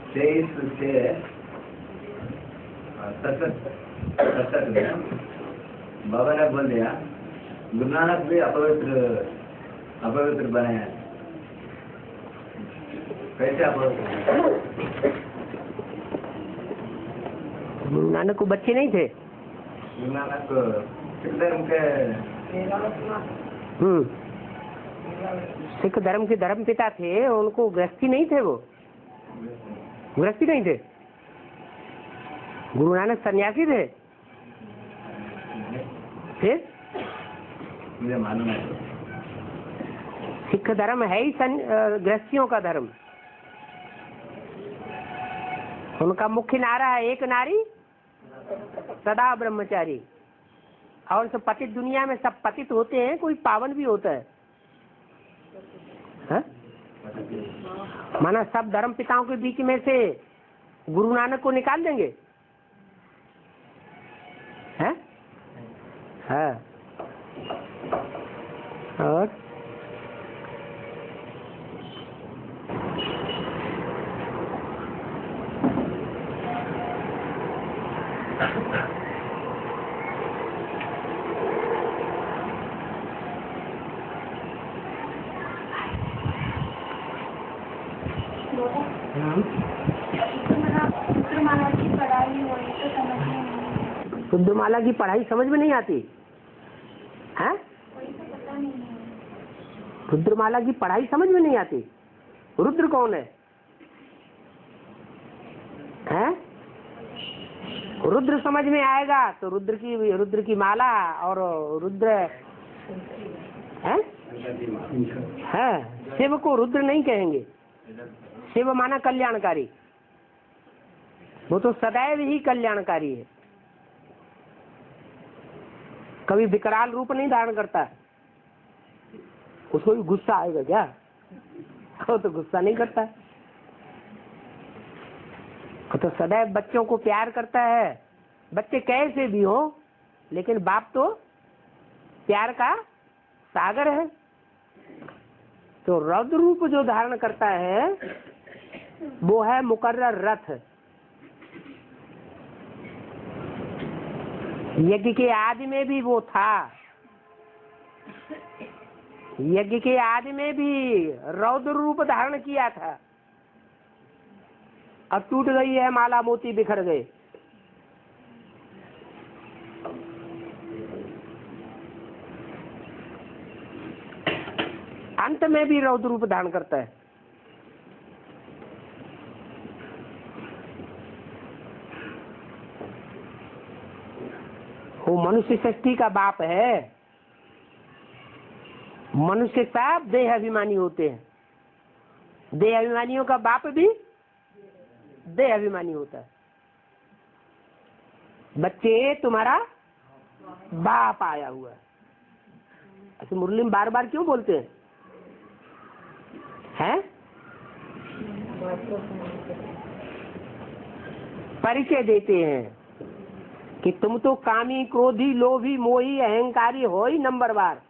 23 से 67 में बाबा ने बोल दिया गुरु नानक भी अपवित्र बने हैं। कैसे अपवित्र? गुरु नानक को बच्चे नहीं थे? गुरु नानक सिख धर्म के सिख धर्म के धर्म पिता थे, उनको गृहस्थी नहीं थे, वो गृहस्थी नहीं थे। गुरु नानक सन्यासी थे। फिर मुझे मालूम है। सिख धर्म है ही गृहस्थियों का धर्म। उनका मुख्य नारा है एक नारी सदा ब्रह्मचारी। और सब पतित, दुनिया में सब पतित होते हैं, कोई पावन भी होता है, हा? माना सब धर्म पिताओं के बीच में से गुरु नानक को निकाल देंगे, है? हाँ। और रुद्रमाला की पढ़ाई समझ में नहीं आती है? रुद्रमाला की पढ़ाई समझ में नहीं आती। रुद्र कौन है? हैं? रुद्र समझ में आएगा तो रुद्र की माला और रुद्र है? शिव को रुद्र नहीं कहेंगे। शिव माना कल्याणकारी, वो तो सदैव ही कल्याणकारी है, कभी विकराल रूप नहीं धारण करता। उसको भी गुस्सा आएगा क्या? वो तो गुस्सा नहीं करता। वो तो सदैव बच्चों को प्यार करता है। बच्चे कैसे भी हो, लेकिन बाप तो प्यार का सागर है। तो रौद्र रूप जो धारण करता है वो है मुकर्रर रथ। यज्ञ के आदि में भी वो था। यज्ञ के आदि में भी रौद्र रूप धारण किया था। अब टूट गई है माला, मोती बिखर गए। अंत में भी रौद्र रूप धारण करता है। वो मनुष्य सृष्टि का बाप है। मनुष्य सब देह अभिमानी होते हैं। देह अभिमानियों का बाप भी देह अभिमानी होता है। बच्चे तुम्हारा बाप आया हुआ है। ऐसे मुरली में बार बार क्यों बोलते हैं? हैं? परिचय देते हैं कि तुम तो कामी, क्रोधी, लोभी, मोही, अहंकारी हो ही नंबरवार,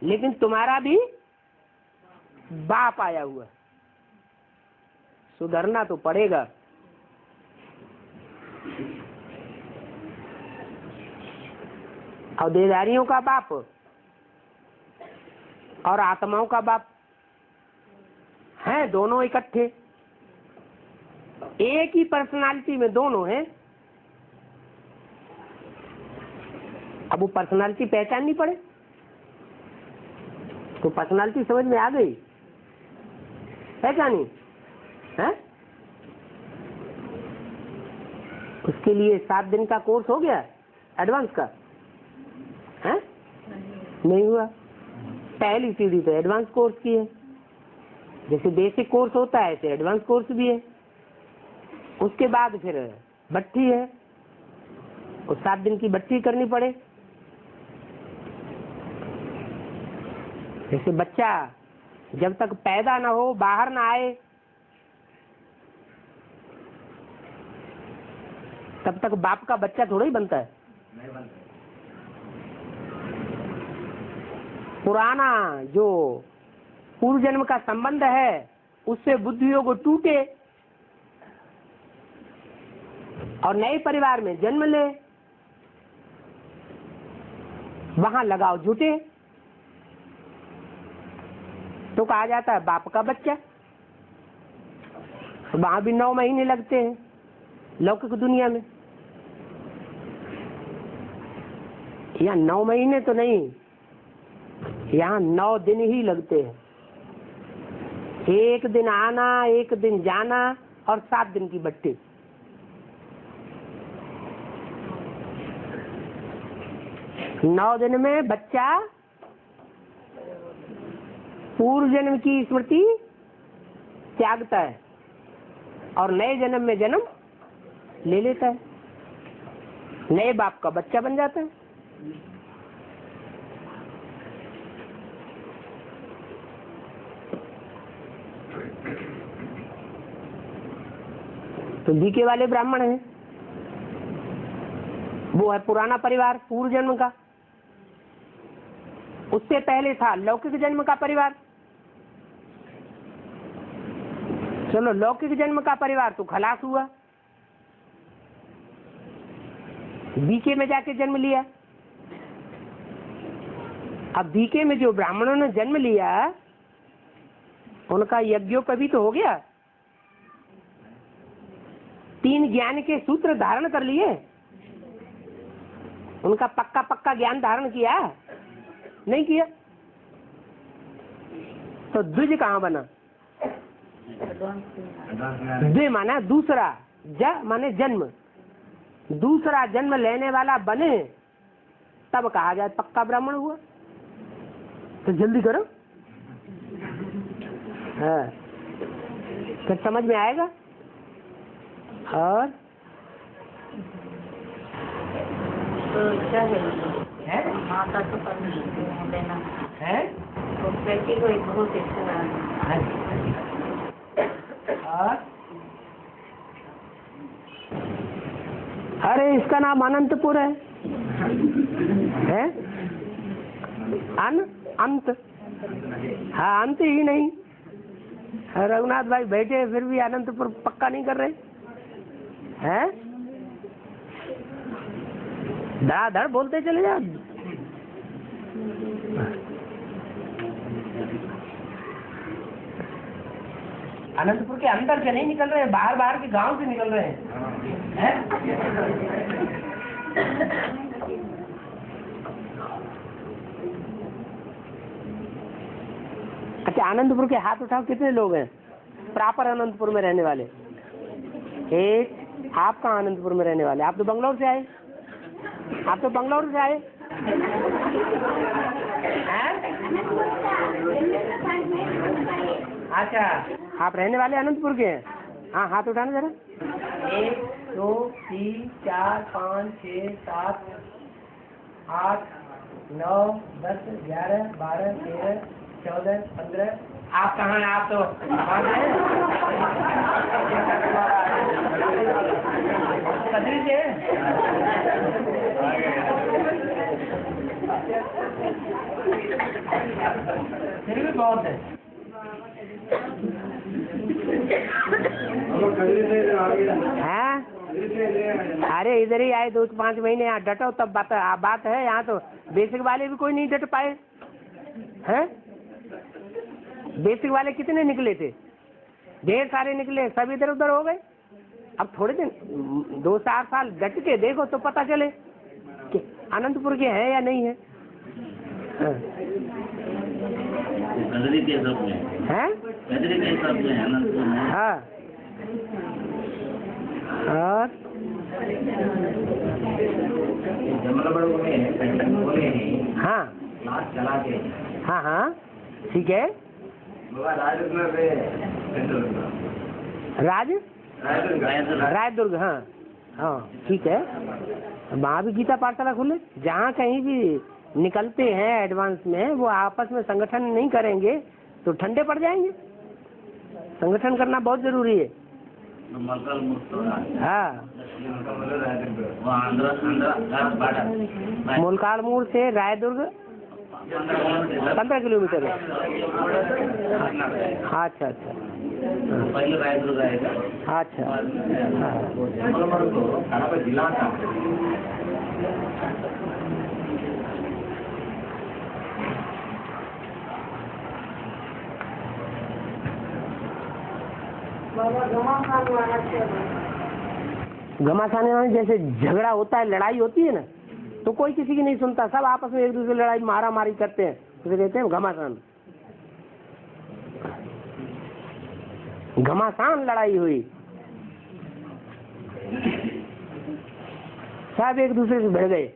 लेकिन तुम्हारा भी बाप आया हुआ। सुधरना तो पड़ेगा। और देहधारियों का बाप और आत्माओं का बाप हैं, दोनों इकट्ठे। एक ही पर्सनालिटी में दोनों हैं। अब वो पर्सनालिटी पहचाननी पड़े तो पर्सनालिटी समझ में आ गई, पहचानी है? उसके लिए 7 दिन का कोर्स हो गया एडवांस का, है? नहीं हुआ। पहली सीढ़ी तो एडवांस कोर्स की है। जैसे बेसिक कोर्स होता है ऐसे एडवांस कोर्स भी है। उसके बाद फिर भट्टी है, और 7 दिन की भट्टी करनी पड़े। जैसे बच्चा जब तक पैदा ना हो, बाहर ना आए, तब तक बाप का बच्चा थोड़ा ही बनता है। पुराना जो पूर्व जन्म का संबंध है उससे बुद्धियों को टूटे और नए परिवार में जन्म ले, वहां लगाव जुटे तो कहा जाता है बाप का बच्चा। वहां भी 9 महीने लगते हैं लौकिक दुनिया में। यहाँ 9 महीने तो नहीं, यहाँ 9 दिन ही लगते हैं। 1 दिन आना, 1 दिन जाना और 7 दिन की बट्टी। नौ दिन में बच्चा पूर्व जन्म की स्मृति त्यागता है और नए जन्म में जन्म ले लेता है, नए बाप का बच्चा बन जाता है। तो बीके वाले ब्राह्मण हैं, वो है पुराना परिवार पूर्व जन्म का। उससे पहले था लौकिक जन्म का परिवार। चलो लौकिक जन्म का परिवार तो खलास हुआ, बीके में जाके जन्म लिया। अब बीके में जो ब्राह्मणों ने जन्म लिया उनका यज्ञोपवीत हो गया, 3 ज्ञान के सूत्र धारण कर लिए, उनका पक्का पक्का ज्ञान धारण किया नहीं किया? तो द्विज कहाँ बना? द्वि माना दूसरा, ज माने जन्म, दूसरा जन्म लेने वाला बने तब कहा जाए पक्का ब्राह्मण हुआ। तो जल्दी करो, हाँ फिर समझ में आएगा। और तो क्या है माता तो परमिशन देना है तो बेटी को एक बहुत इच्छा और अरे इसका नाम अनंतपुर है अंत, हाँ अंत ही नहीं। रघुनाथ भाई बैठे फिर भी अनंतपुर पक्का नहीं कर रहे हैं। धड़ाधड़ बोलते चले जा। अनंतपुर के अंदर से नहीं निकल रहे हैं, बाहर बाहर के गांव से निकल रहे हैं। अच्छा आनंदपुर के हाथ उठाओ, कितने लोग हैं प्रॉपर अनंतपुर में रहने वाले? एक आप कहाँ आनंदपुर में रहने वाले? आप तो बंगलौर से आए, आप तो बंगलौर से आए हैं? अच्छा आप रहने वाले अनंतपुर के हैं? हाँ हाथ उठाना जरा। 1 2 3 4 5 6 7 8 9 10 11 12 13 14 15। आप कहाँ हैं? आप तो कदरी से फिर भी बहुत है। हैं? अरे इधर ही आए 2-5 महीने, यहाँ डटो तब बात है। यहाँ तो बेसिक वाले भी कोई नहीं डट पाए हैं। बेसिक वाले कितने निकले थे? ढेर सारे निकले, सब इधर उधर हो गए। अब थोड़े दिन 2-4 साल डट के देखो तो पता चले कि अनंतपुर के हैं या नहीं है। कदरी के सब में हैं? कदरी के सब में अनंतपुर में। हाँ और हाँ चला के हाँ हाँ ठीक है। रायदुर्ग हाँ हाँ ठीक है। वहाँ भी गीता पाठशाला खुले। जहाँ कहीं भी निकलते हैं एडवांस में वो आपस में संगठन नहीं करेंगे तो ठंडे पड़ जाएंगे। संगठन करना बहुत जरूरी है। हाँ मोलकालमूर से रायदुर्ग 15 किलोमीटर है। अच्छा अच्छा पहले रायपुर जाएगा। अच्छा जिला घमासान में जैसे झगड़ा होता है, लड़ाई होती है ना, तो कोई किसी की नहीं सुनता, सब आपस में एक दूसरे लड़ाई मारा मारी करते हैं, उसे कहते हैं घमासान। घमासान लड़ाई हुई, सब एक दूसरे से भिड़ गए।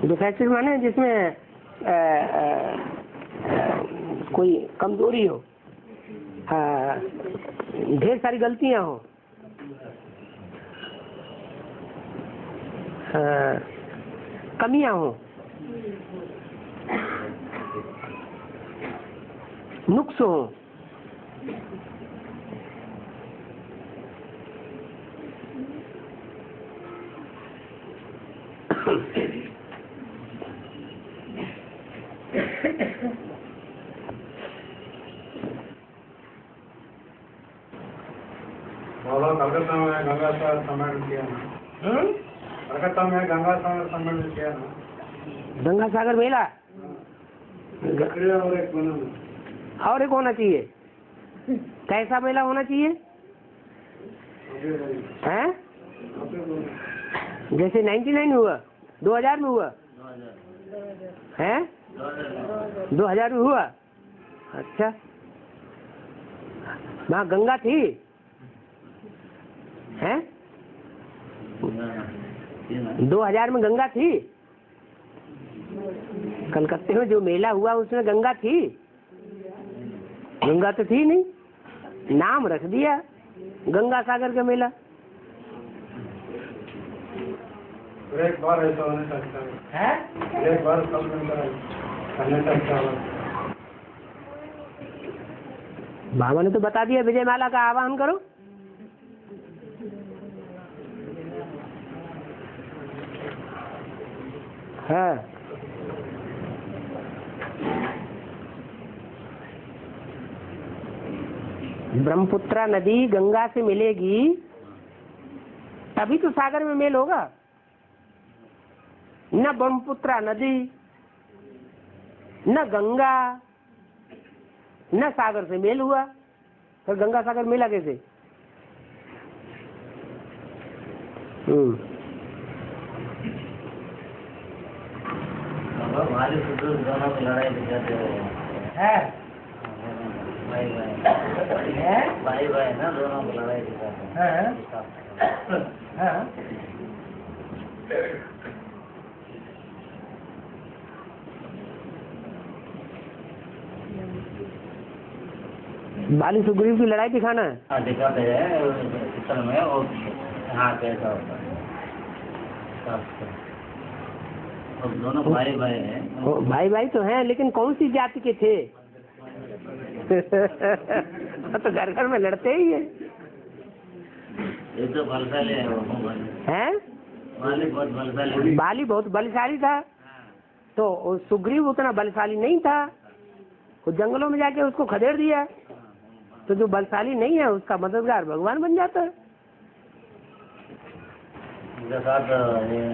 डिफेक्टिव माने जिसमें कोई कमजोरी हो, ढेर सारी गलतियां हो, कमियां हो, नुक्स हो। कलकत्ता में गंगा सागर सम्मेलन किया ना। कलकत्ता में गंगा सागर सम्मेलन किया ना। गंगा सागर मेला और एक होना चाहिए। कैसा मेला होना चाहिए है? जैसे 99 हुआ, 2000 में हुआ है, 2000 में हुआ। अच्छा, वहाँ गंगा थी है? 2000 में गंगा थी? कलकत्ते में जो मेला हुआ उसमें गंगा थी? गंगा तो थी नहीं, नाम रख दिया गंगा सागर का मेला। एक बार ऐसा होने सकता है, एक बार करने सकता है। बाबा ने तो बता दिया, विजय माला का आह्वान करो। हाँ, ब्रह्मपुत्रा नदी गंगा से मिलेगी तभी तो सागर में मेल होगा। न ब्रह्मपुत्रा नदी, न गंगा, न सागर से मेल हुआ, तो गंगा सागर मिला कैसे? दोनों की लड़ाई दिखाते है, भाई भाई ना, दोनों की लड़ाई दिखाते हैं। बाली सुग्रीव की लड़ाई दिखाना है। हाँ, दिखाते हैं चित्र में, और हाँ कैसा होता है। और दोनों भाई भाई हैं। भाई भाई तो हैं, लेकिन कौन सी जाति के थे? तो घर घर में लड़ते ही है। ये तो बलशाली है वो हैं? बाली बहुत बलशाली। बाली बहुत बलशाली था, तो सुग्रीव उतना बलशाली नहीं था। वो जंगलों में जाके उसको खदेड़ दिया, तो जो बलशाली नहीं है उसका मददगार भगवान बन जाता है। उनके साथ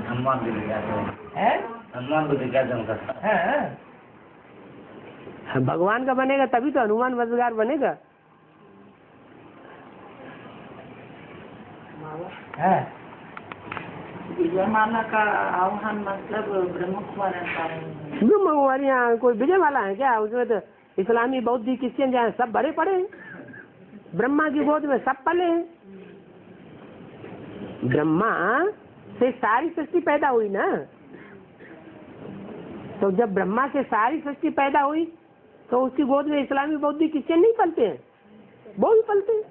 हनुमान भी दिखाते हैं, हनुमान को दिखाते हैं उनका साथ। भगवान का बनेगा तभी तो हनुमान मददगार बनेगा। विजय माला का आह्वान मतलब ब्रह्म कुमार। ब्रह्म कुमारी यहाँ कोई विजय माला है क्या? उसमें तो इस्लामी, बौद्धिक, क्रिश्चियन जहाँ सब भरे पड़े हैं। ब्रह्मा की गोद में सब पले हैं। ब्रह्मा से सारी सृष्टि पैदा हुई ना, तो जब ब्रह्मा से सारी सृष्टि पैदा हुई तो उसकी गोद में इस्लामी, बौद्धिक, क्रिश्चियन नहीं पलते हैं, वो भी पलते हैं।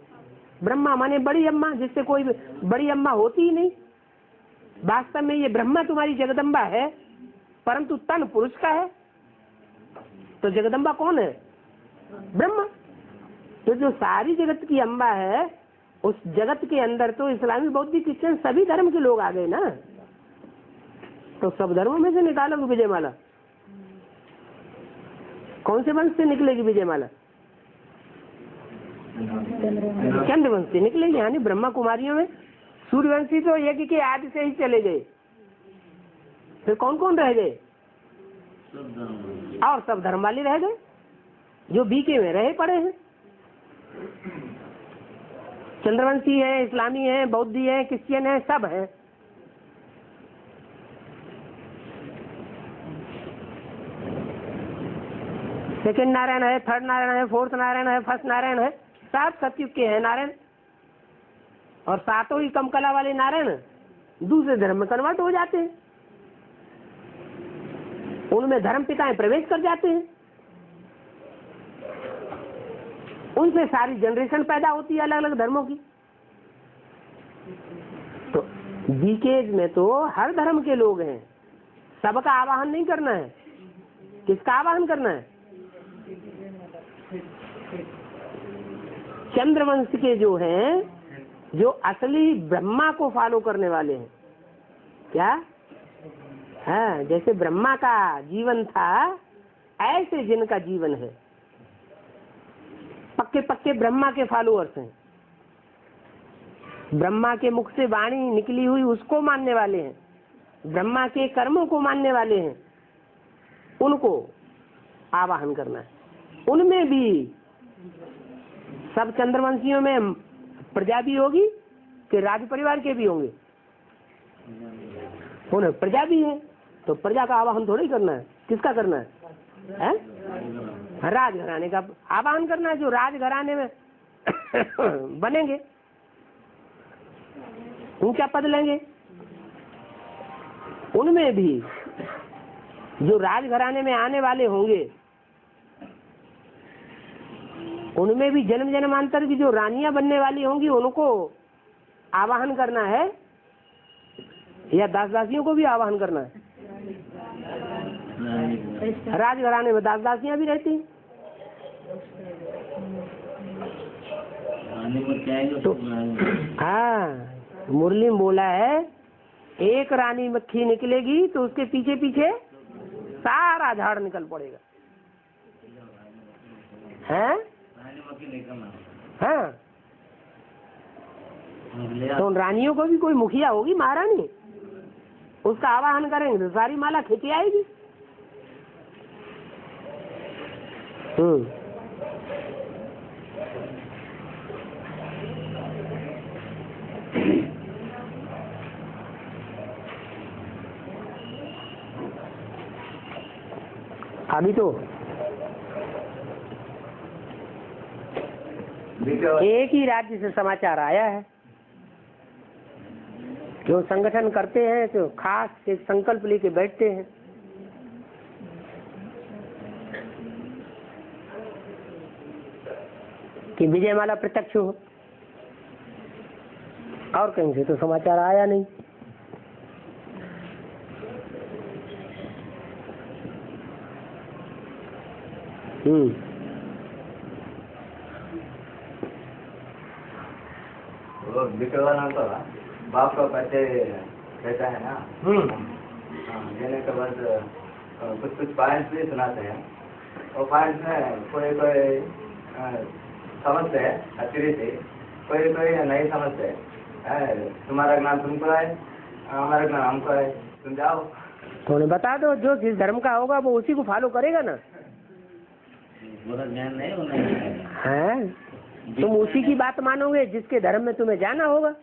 ब्रह्मा माने बड़ी अम्मा, जिससे कोई बड़ी अम्मा होती ही नहीं। वास्तव में ये ब्रह्मा तुम्हारी जगदम्बा है, परंतु तन पुरुष का है। तो जगदम्बा कौन है? ब्रह्मा। तो जो सारी जगत की अम्बा है, उस जगत के अंदर तो इस्लामी, बौद्धिक, क्रिश्चियन सभी धर्म के लोग आ गए ना। तो सब धर्मों में से निकालोगे विजयमाला, कौन से वंश से निकलेगी विजयमाला? चंद्रवंश से निकलेगी। यानी ब्रह्मा कुमारियों में सूर्यवंशी तो यज्ञ के आदि से ही चले गए, फिर कौन कौन रह गए? और सब धर्म वाले रह गए, जो बीके में रहे पड़े हैं। चंद्रवंशी है, इस्लामी है, बौद्धी है, क्रिश्चियन है, सब है। सेकंड नारायण है, थर्ड नारायण है, फोर्थ नारायण है, फर्स्ट नारायण है, सात सतयुग के हैं नारायण। और सातों ही कम कला वाले नारायण दूसरे धर्म में कन्वर्ट हो जाते हैं, उनमें धर्म पिताएं प्रवेश कर जाते हैं, उनसे सारी जनरेशन पैदा होती है अलग अलग धर्मों की। तो बीकेज में तो हर धर्म के लोग हैं, सबका आवाहन नहीं करना है। किसका आवाहन करना है? चंद्रवंश के जो हैं, जो असली ब्रह्मा को फॉलो करने वाले हैं। क्या? हाँ, जैसे ब्रह्मा का जीवन था, ऐसे जिनका जीवन है, पक्के पक्के ब्रह्मा के फॉलोअर्स हैं, ब्रह्मा के मुख से वाणी निकली हुई उसको मानने वाले हैं, ब्रह्मा के कर्मों को मानने वाले हैं, उनको आवाहन करना है। उनमें भी सब चंद्रवंशियों में प्रजा भी होगी कि राज परिवार के भी होंगे? उन्हें प्रजा भी है, तो प्रजा का आवाहन थोड़ी करना है। किसका करना है? राजघराने का आवाहन करना है, जो राजघराने में बनेंगे, ऊंचा पद लेंगे। उनमें भी जो राजघराने में आने वाले होंगे, उनमें भी जन्म जन्मांतर की जो रानियां बनने वाली होंगी, उनको आवाहन करना है, या दास दासियों को भी आवाहन करना है? राजघराने में दास दासियां भी रहती हैं। तो हाँ, मुरली में बोला है, एक रानी मक्खी निकलेगी तो उसके पीछे पीछे सारा झाड़ निकल पड़ेगा। हैं? हाँ, तो उन रानियों को भी कोई मुखिया होगी, महारानी, उसका आवाहन करेंगे तो सारी माला खींची आएगी। अभी तो एक ही राज्य से समाचार आया है, जो संगठन करते हैं तो खास एक संकल्प लेके बैठते हैं कि विजयमाला प्रत्यक्ष हो, और कहीं से तो समाचार आया नहीं। वो बिकवा नाम का बाप का पैसे रहता है ना, देने के बाद कुछ कुछ पॉइंट्स भी सुनाते हैं। वो पॉइंट्स में कोई कोई समझते हैं अच्छी से, कोई कोई नहीं समझते। तुम्हारा ज्ञान तुमको है, हमारा ज्ञान हमको है, तुम जाओ। तो उन्हें बता दो, जो जिस धर्म का होगा वो उसी को फॉलो करेगा ना। ज्ञान नहीं होना है, तुम उसी की बात मानोगे जिसके धर्म में तुम्हें जाना होगा।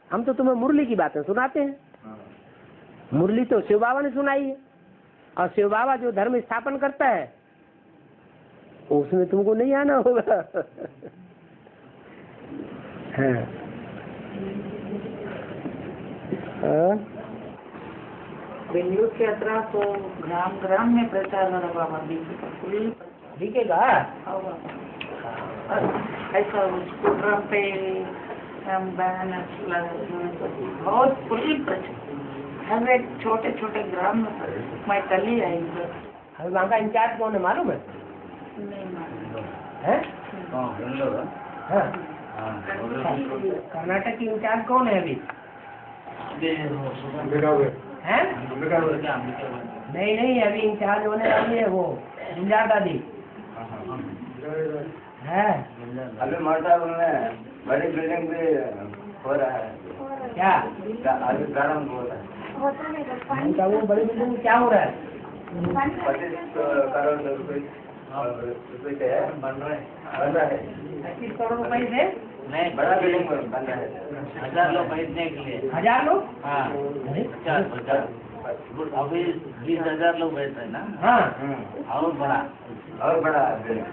हम तो तुम्हें मुरली की बातें सुनाते हैं। मुरली तो शिव बाबा ने सुनाई है, और शिव बाबा जो धर्म स्थापन करता है उसमें तुमको नहीं आना होगा। बेंगलुरु की यात्रा को ग्राम ग्राम में प्रचार हो रहा बाबा दिखेगा। ऐसा स्कूटर पे बैनर्स बहुत फुली प्रचार। हम एक छोटे छोटे ग्राम में तली है इधर। अभी वहाँ का इंचार्ज कौन है मालूम है? नहीं मालूम हैं? हाँ हाँ कर्नाटक की इंचार्ज कौन है अभी? हैं? नहीं अभी इंचार्ज होने वाली है वो गुंजार दादी है। अभी मोटा में बड़ी बिल्डिंग भी हो रहा है। क्या अभी प्रारंभ हो रहा है। उनका वो बड़ी बिल्डिंग में क्या हो रहा है? 25 करोड़ रुपए से बन रहा है 25 करोड़ रुपए से नहीं बड़ा बिल्डिंग बन रहा है। 1000 लोग खरीदने के लिए। 1000 लोग? हाँ अरे 50 अभी 20,000 लोग बैठ रहे हैं ना। हाँ और बड़ा बिल्डिंग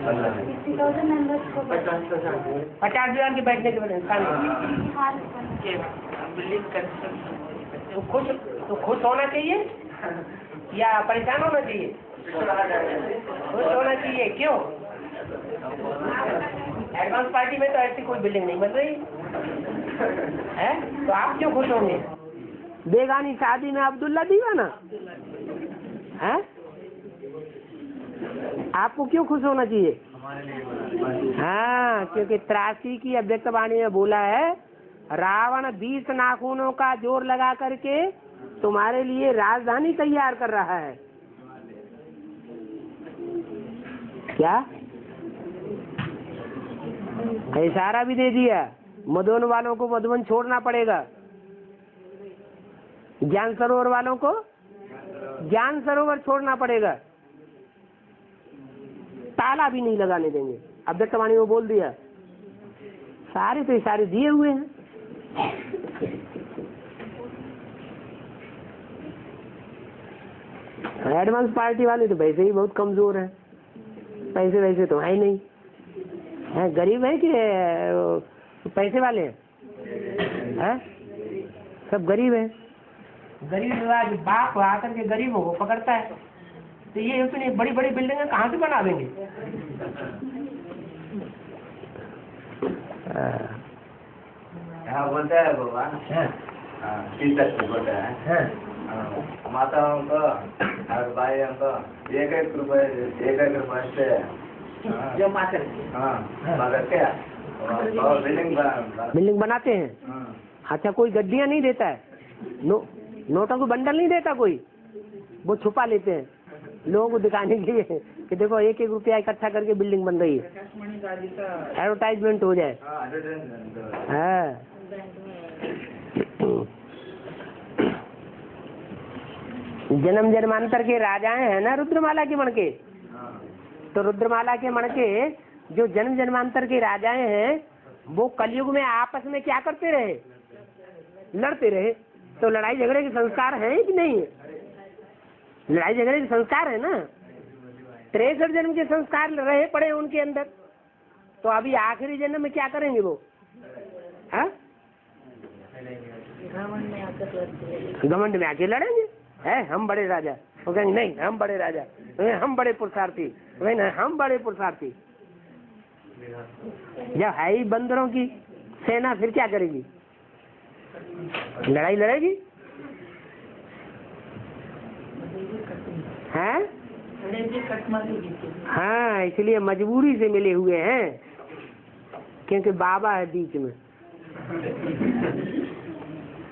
बन रहा है। 50,000 के बैठने के बाद इंसान बिल्डिंग कंस्ट्रक्शन तो खुश होना चाहिए या परेशान होना चाहिए? खुश होना चाहिए। क्यों? एडवांस पार्टी में तो ऐसी कोई बिल्डिंग नहीं बन रही है तो आप क्यों खुश होंगे? बेगानी शादी में अब्दुल्ला दीवाना है? आपको क्यों खुश होना चाहिए? हाँ क्योंकि 83 की अव्यक्तवाणी में बोला है रावण 20 नाखूनों का जोर लगा करके तुम्हारे लिए राजधानी तैयार कर रहा है। क्या इशारा भी दे दिया मधुबन वालों को मधुबन छोड़ना पड़ेगा। ज्ञान सरोवर वालों को ज्ञान सरोवर छोड़ना पड़ेगा। ताला भी नहीं लगाने देंगे। अव्यक्तवाणी में बोल दिया। सारे तो इशारे दिए हुए हैं। एडवांस पार्टी वाले तो वैसे ही बहुत कमजोर हैं। पैसे वैसे तो है नहीं है। गरीब है कि पैसे वाले हैं? सब गरीब है। गरीब आज बाप आकर के गरीबों को पकड़ता है तो ये इतनी बड़ी बड़ी बिल्डिंगें कहाँ से बना देंगे? यहाँ बोलते हैं भगवान टीचर से बोलते हैं माताओं को और भाइयों को एक रुपए से जमा कर बिल्डिंग बनाते हैं। अच्छा कोई गड्डियाँ नहीं देता है? नोटों को बंडल नहीं देता कोई? वो छुपा लेते हैं लोगों को दिखाने के लिए कि देखो 1-1 रुपया इकट्ठा करके बिल्डिंग बन रही है। एडवर्टाइजमेंट हो जाए। हाँ जन्म जन्मांतर के राजाएं हैं ना रुद्रमाला के मणके। तो रुद्रमाला के मणके जो जन्म जन्मांतर के राजाएं हैं वो कलयुग में आपस में क्या करते रहे? लड़ते रहे। तो लड़ाई झगड़े के संस्कार हैं कि नहीं? लड़ाई झगड़े के संस्कार है ना। 63 जन्म के संस्कार रहे पड़े उनके अंदर। तो अभी आखिरी जन्म में क्या करेंगे वो? घमंड में आके लड़ेंगे। है हम बड़े राजा। वो कहेंगे नहीं हम बड़े राजा, हम बड़े पुरुषार्थी, हम बड़े पुरुषार्थी। जब है ही बंदरों की सेना फिर क्या करेगी? लड़ाई लड़ेगी। हैं? हाँ इसलिए मजबूरी से मिले हुए हैं क्योंकि बाबा है बीच में।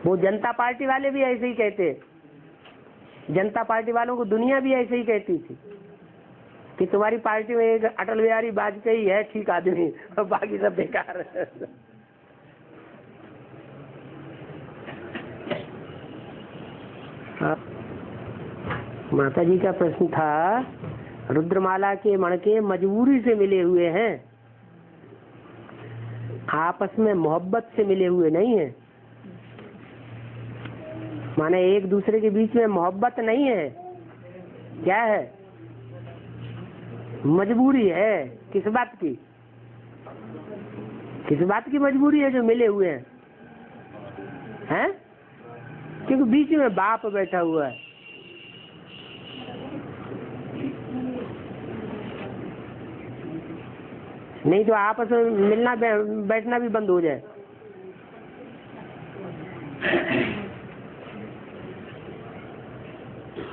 वो जनता पार्टी वाले भी ऐसे ही कहते हैं। जनता पार्टी वालों को दुनिया भी ऐसे ही कहती थी कि तुम्हारी पार्टी में एक अटल बिहारी वाजपेयी है ठीक आदमी और बाकी सब बेकार है। माता जी का प्रश्न था रुद्रमाला के मणके मजबूरी से मिले हुए हैं, आपस में मोहब्बत से मिले हुए नहीं है। माने एक दूसरे के बीच में मोहब्बत नहीं है। क्या है? मजबूरी है। किस बात की? किस बात की मजबूरी है जो मिले हुए हैं? हैं? क्योंकि बीच में बाप बैठा हुआ है। नहीं तो आपस में मिलना बैठना भी बंद हो जाए।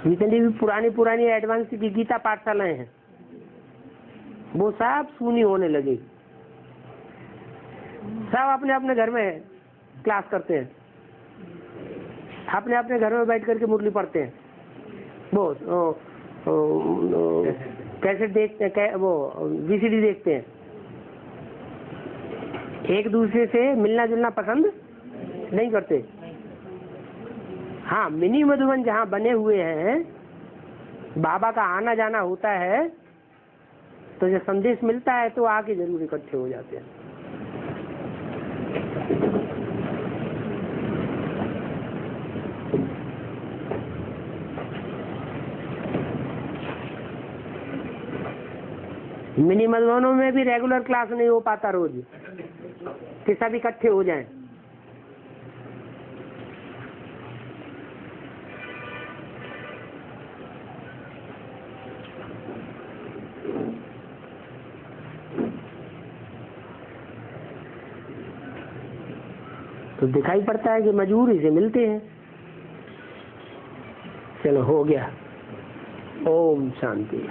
जितनी भी पुरानी एडवांस की गीता पाठशालाएं हैं वो सब सुनी होने लगी। सब अपने अपने घर में क्लास करते हैं, अपने अपने घर में बैठ करके मुरली पढ़ते हैं, वो कैसे देखते हैं, वो VCD देखते हैं। एक दूसरे से मिलना जुलना पसंद नहीं करते। हाँ, मिनी मधुबन जहाँ बने हुए हैं, बाबा का आना जाना होता है, तो जब संदेश मिलता है तो आके जरूर इकट्ठे हो जाते हैं। मिनी मधुबनों में भी रेगुलर क्लास नहीं हो पाता रोज कि सब इकट्ठे हो जाएं। तो दिखाई पड़ता है कि मजबूरी से मिलते हैं। चलो हो गया। ओम शांति।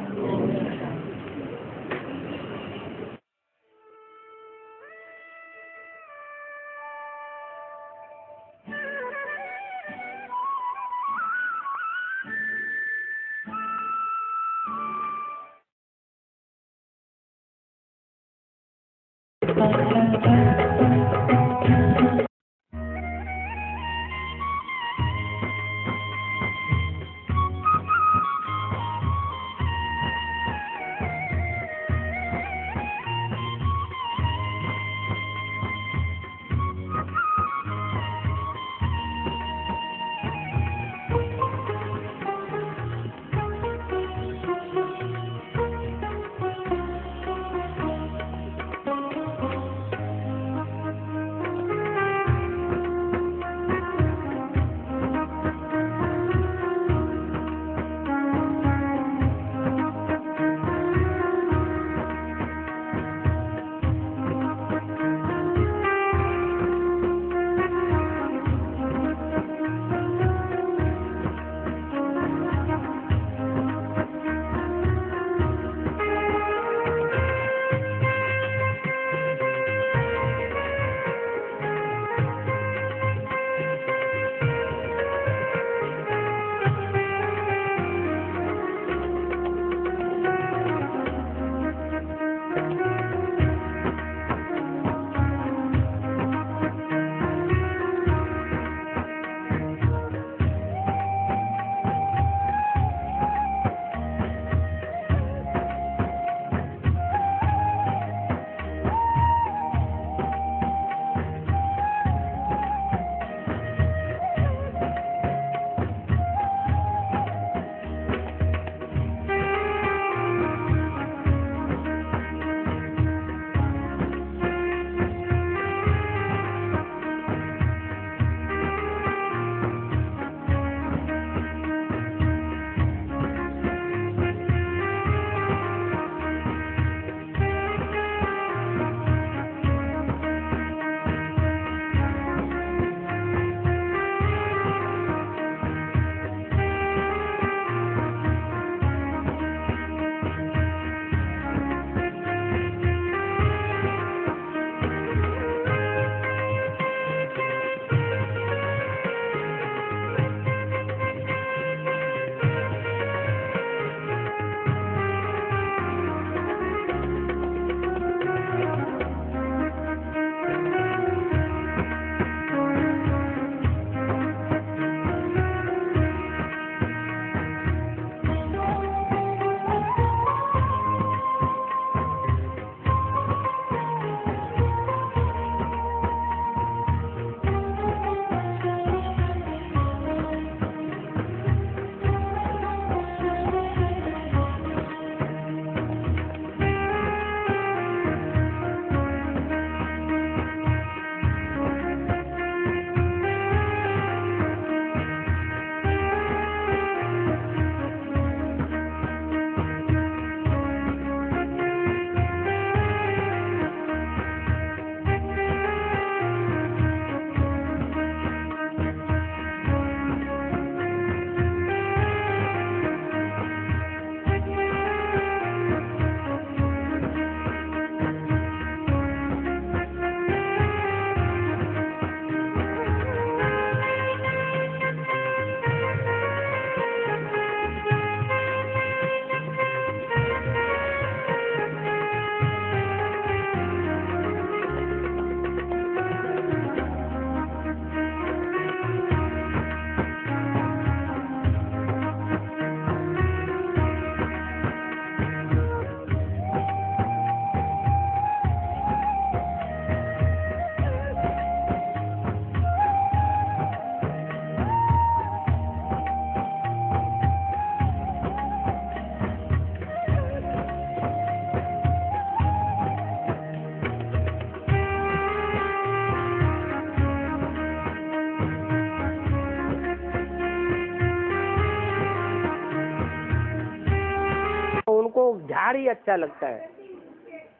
झाड़ ही अच्छा लगता है।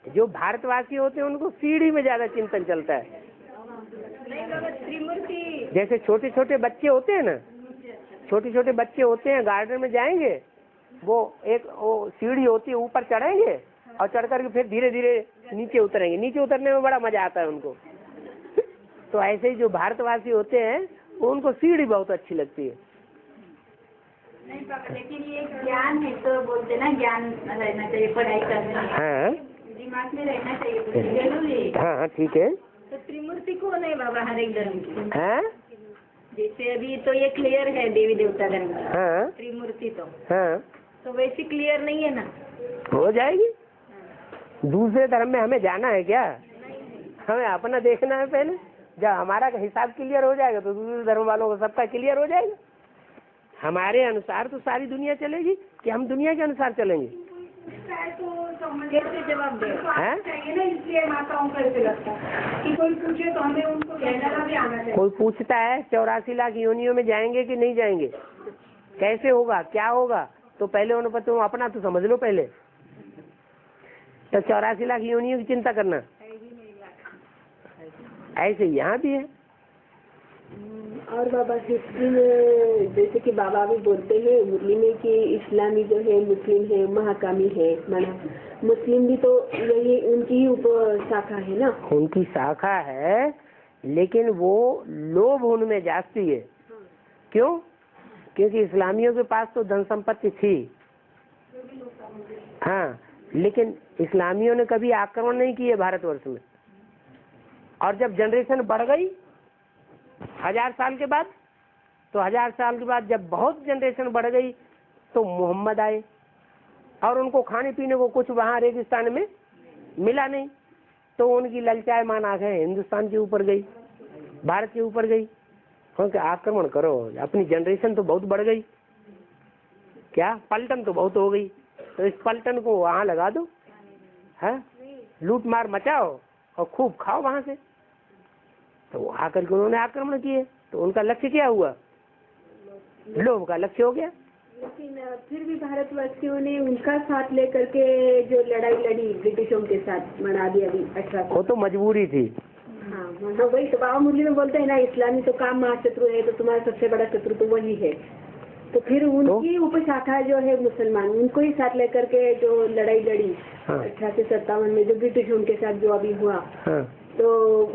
जो भारतवासी होते हैं उनको सीढ़ी में ज्यादा चिंतन चलता है। जैसे छोटे छोटे बच्चे होते हैं ना, छोटे छोटे बच्चे होते हैं, गार्डन में जाएंगे, वो सीढ़ी होती है, ऊपर चढ़ेंगे और चढ़ करके फिर धीरे धीरे नीचे उतरेंगे। नीचे उतरने में बड़ा मजा आता है उनको। तो ऐसे ही जो भारतवासी होते हैं उनको सीढ़ी बहुत अच्छी लगती है। नहीं पापा, लेकिन ये ज्ञान है तो बोलते ना, ज्ञान रहना चाहिए, पढ़ाई करना है, हाँ दिमाग में रहना चाहिए, तो जरूरी। हाँ ठीक है। तो त्रिमूर्ति कौन है बाबा हर एक धर्म की? हाँ जैसे अभी तो ये क्लियर है देवी देवता धर्म का, हाँ त्रिमूर्ति हाँ तो वैसे क्लियर नहीं है ना? हो जाएगी। दूसरे धर्म में हमें जाना है क्या? हमें अपना देखना है पहले। जब हमारा हिसाब क्लियर हो जाएगा तो दूसरे धर्म वालों को सबका क्लियर हो जाएगा। हमारे अनुसार तो सारी दुनिया चलेगी कि हम दुनिया के अनुसार चलेंगे? कैसे जवाब दे? हैं? इसलिए माताओं को ऐसे लगता है कि कोई पूछे तो हमें उनको कहना भी आना चाहिए। कोई पूछता है 84 लाख योनियों में जाएंगे कि नहीं जाएंगे, कैसे होगा, क्या होगा, तो पहले उन्हें तुम अपना तो समझ लो पहले। तो 84 लाख योनियों की चिंता करना, ऐसे यहाँ भी है। और बाबा हिस्ट्री में जैसे कि बाबा भी बोलते हैं मुरली में कि इस्लामी जो है मुस्लिम है, महाकामी है, माना मुस्लिम भी तो यही उनकी ही उप शाखा है ना? उनकी शाखा है, लेकिन वो लोभ उनमें जाती है। क्यों? क्योंकि इस्लामियों के पास तो धन संपत्ति थी, हाँ, लेकिन इस्लामियों ने कभी आक्रमण नहीं किए भारतवर्ष में। और जब जनरेशन बढ़ गई 1000 साल के बाद, तो 1000 साल के बाद जब बहुत जनरेशन बढ़ गई तो मोहम्मद आए और उनको खाने पीने को कुछ वहाँ रेगिस्तान में मिला नहीं, तो उनकी ललचाए मान आंखें हिंदुस्तान के ऊपर गई, भारत के ऊपर गई। क्योंकि आक्रमण करो, अपनी जनरेशन तो बहुत बढ़ गई, क्या पलटन तो बहुत हो गई, तो इस पलटन को वहाँ लगा दो, है लूट मार मचाओ और खूब खाओ वहाँ से। तो आकर के उन्होंने आक्रमण किए, तो उनका लक्ष्य क्या हुआ? लोभ का लक्ष्य हो गया। लेकिन फिर भी भारतवासियों ने उनका साथ लेकर के जो लड़ाई लड़ी ब्रिटिशों के साथ, मना दी अभी 18। वो तो मजबूरी थी। हाँ वही तो बाबा मुरली में बोलते हैं ना, इस्लामी तो काम महाशत्रु है, तो तुम्हारा सबसे बड़ा शत्रु तो वही है। तो फिर उनकी उपशाखा जो है मुसलमान, उनको ही साथ लेकर के जो लड़ाई लड़ी 1857 में जो ब्रिटिशों के साथ जो अभी हुआ, तो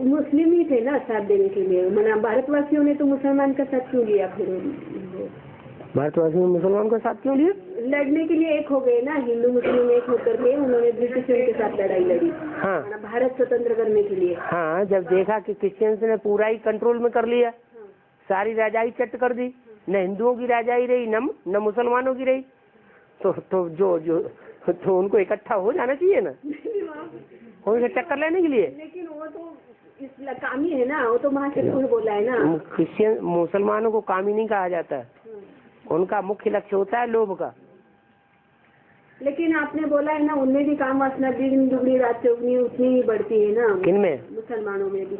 मुस्लिम ही थे ना साथ देने के लिए। मना भारतवासियों ने तो मुसलमान का साथ क्यों लिया? फिर भारतवासियों ने मुसलमान का साथ क्यों लिया? लड़ने के लिए एक हो गए ना, हिंदू मुस्लिम एक होकर के उन्होंने ब्रिटिशों के साथ लड़ाई लड़ी, हाँ, भारत स्वतंत्र करने के लिए। हाँ, जब देखा कि क्रिश्चियंस ने पूरा ही कंट्रोल में कर लिया, सारी राजाई चट कर दी, न हिंदुओं की राजाई रही न मुसलमानों की रही, तो जो तो उनको इकट्ठा हो जाना चाहिए ना, उनसे टक्कर लेने के लिए। लेकिन वो तो कामी है ना, वो तो महाशत्रु बोला है ना। क्रिश्चियन मुसलमानों को कामी नहीं कहा जाता, उनका मुख्य लक्ष्य होता है लोभ का। लेकिन आपने बोला है ना, उनमें भी काम वासना दिन दुगनी रात चौगनी उतनी ही बढ़ती है ना। किनमें? मुसलमानों में भी